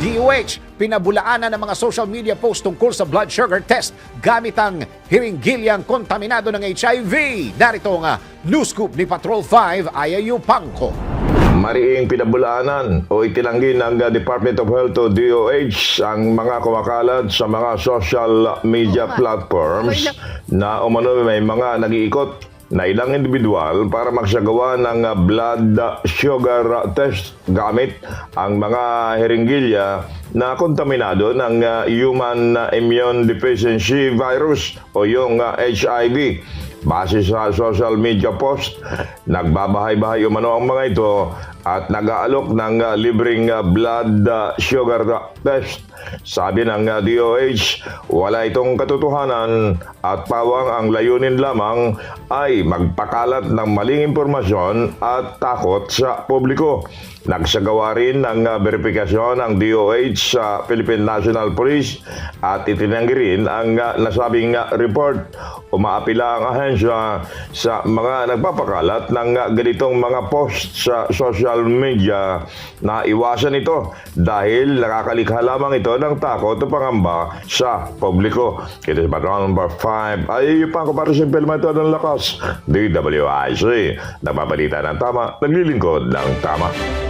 DOH, pinabulaanan ng mga social media post tungkol sa blood sugar test gamit ang hiringgilyang kontaminado ng HIV. Narito ang news scoop ni Patrol 5, Ayayu Pangko. Mariing pinabulaanan o itinanggi ng Department of Health o DOH ang mga kumakalat sa mga social media platforms na umano may mga nag-iikot na ilang individual para magsagawa ng blood sugar test gamit ang mga hiringgilya na kontaminado ng human immune deficiency virus o yung HIV. Base sa social media post, nagbabahay-bahay umano ang mga ito at nag-aalok ng libreng blood sugar test. Sabi ng DOH, wala itong katotohanan at pawang ang layunin lamang ay magpakalat ng maling impormasyon at takot sa publiko. Nagsagawa rin ng verifikasyon ang DOH sa Philippine National Police at itinanggi rin ang nasabing report. Umaapila ang ahensya sa mga nagpapakalat ng ganitong mga post sa social media na iwasan ito dahil nakakalikha lamang ito ng takot o pangamba sa publiko. It is Patrol number 5. Ay, Pangko para sa implemento ng lakas. DWIC. Nagbabalita ng tama, naglilingkod ng tama.